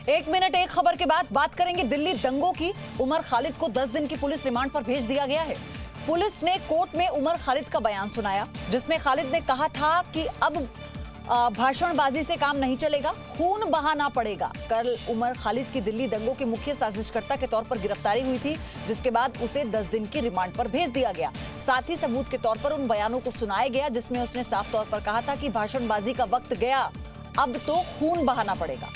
एक मिनट एक खबर के बाद बात करेंगे दिल्ली दंगों की। उमर खालिद को 10 दिन की पुलिस रिमांड पर भेज दिया गया है। पुलिस ने कोर्ट में उमर खालिद का बयान सुनाया, जिसमें खालिद ने कहा था कि अब भाषणबाजी से काम नहीं चलेगा, खून बहाना पड़ेगा। कल उमर खालिद की दिल्ली दंगों के मुख्य साजिशकर्ता के तौर पर गिरफ्तारी हुई थी, जिसके बाद उसे 10 दिन की रिमांड पर भेज दिया गया। साथ ही सबूत के तौर पर उन बयानों को सुनाया गया जिसमें उसने साफ तौर पर कहा था कि भाषणबाजी का वक्त गया, अब तो खून बहाना पड़ेगा।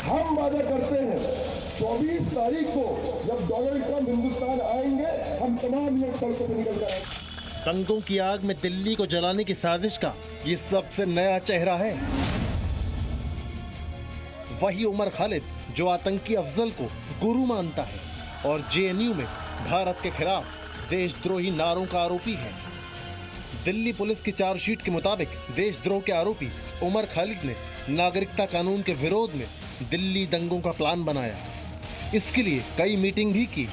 हम वादा करते हैं 24 तारीख को जब डोनाल्ड ट्रंप हिंदुस्तान आएंगे, हम तमाम लोग सड़कों पर निकल कर आएंगे। दंगों की आग में दिल्ली को जलाने की साजिश का ये सबसे नया चेहरा है। वही उमर खालिद जो आतंकी अफजल को गुरु मानता है और जेएनयू में भारत के खिलाफ देशद्रोही नारों का आरोपी है। दिल्ली पुलिस की चार्जशीट के मुताबिक देशद्रोह के आरोपी उमर खालिद ने नागरिकता कानून के विरोध में दिल्ली दंगों का प्लान बनाया। इसके लिए कई मीटिंग भी की।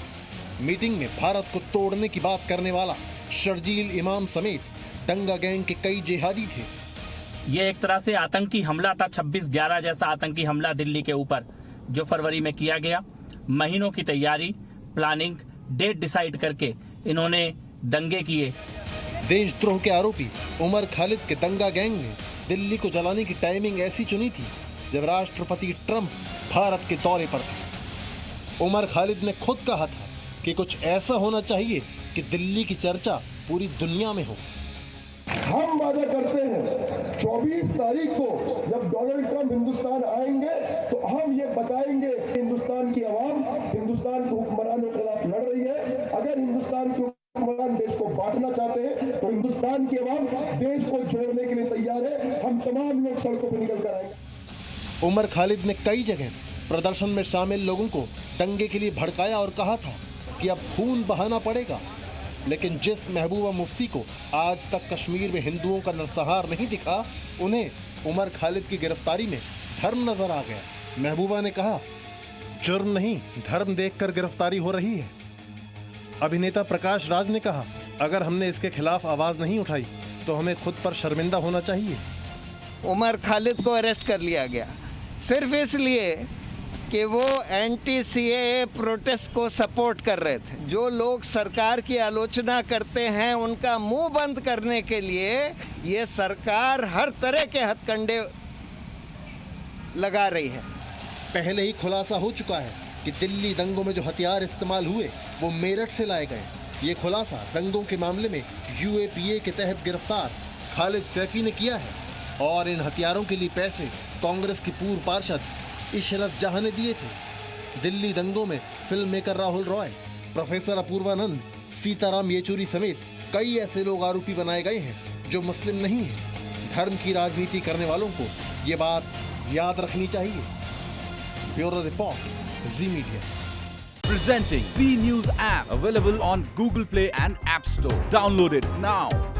मीटिंग में भारत को तोड़ने की बात करने वाला शर्जील इमाम समेत दंगा गैंग के कई जिहादी थे। ये एक तरह से आतंकी हमला था, 26/11 जैसा आतंकी हमला दिल्ली के ऊपर जो फरवरी में किया गया। महीनों की तैयारी, प्लानिंग, डेट डिसाइड करके इन्होंने दंगे किए। देशद्रोह के आरोपी उमर खालिद के दंगा गैंग ने दिल्ली को जलाने की टाइमिंग ऐसी चुनी थी जब राष्ट्रपति ट्रंप भारत के दौरे पर थे। उमर खालिद ने खुद कहा था कि कुछ ऐसा होना चाहिए कि दिल्ली की चर्चा पूरी दुनिया में हो। हम वादा करते हैं 24 तारीख को जब डोनाल्ड ट्रंप हिंदुस्तान आएंगे, तो हम ये बताएंगे हिंदुस्तान की आवाम हिंदुस्तान के हुक्मरानों के खिलाफ लड़ रही है। अगर हिंदुस्तान के हुक्मरान देश को बांटना चाहते हैं तो हिंदुस्तान की आवाम देश को जोड़ने के लिए तैयार है। हम तमाम लोग सड़कों पर निकल कर आएंगे। उमर खालिद ने कई जगह प्रदर्शन में शामिल लोगों को दंगे के लिए भड़काया और कहा था कि अब खून बहाना पड़ेगा। लेकिन जिस महबूबा मुफ्ती को आज तक कश्मीर में हिंदुओं का नरसंहार नहीं दिखा, उन्हें उमर खालिद की गिरफ्तारी में धर्म नजर आ गया। महबूबा ने कहा, जुर्म नहीं धर्म देखकर गिरफ्तारी हो रही है। अभिनेता प्रकाश राज ने कहा, अगर हमने इसके खिलाफ आवाज नहीं उठाई तो हमें खुद पर शर्मिंदा होना चाहिए। उमर खालिद को अरेस्ट कर लिया गया सिर्फ इसलिए कि वो एंटी सीएए प्रोटेस्ट को सपोर्ट कर रहे थे। जो लोग सरकार की आलोचना करते हैं उनका मुंह बंद करने के लिए ये सरकार हर तरह के हथकंडे लगा रही है। पहले ही खुलासा हो चुका है कि दिल्ली दंगों में जो हथियार इस्तेमाल हुए वो मेरठ से लाए गए। ये खुलासा दंगों के मामले में यूएपीए के तहत गिरफ्तार खालिद सैफी ने किया है और इन हथियारों के लिए पैसे कांग्रेस की पूर्व पार्षद इशरत जहां ने दिए थे। दिल्ली दंगों में film maker Rahul Roy, professor Apoorvanand, Sitaram Yechury समेत कई ऐसे लोग आरोपी बनाए गए हैं जो मुस्लिम नहीं हैं। धर्म की राजनीति करने वालों को ये बात याद रखनी चाहिए। Bureau report, ji media. Presenting B News app, available on Google Play and App Store. Download it now.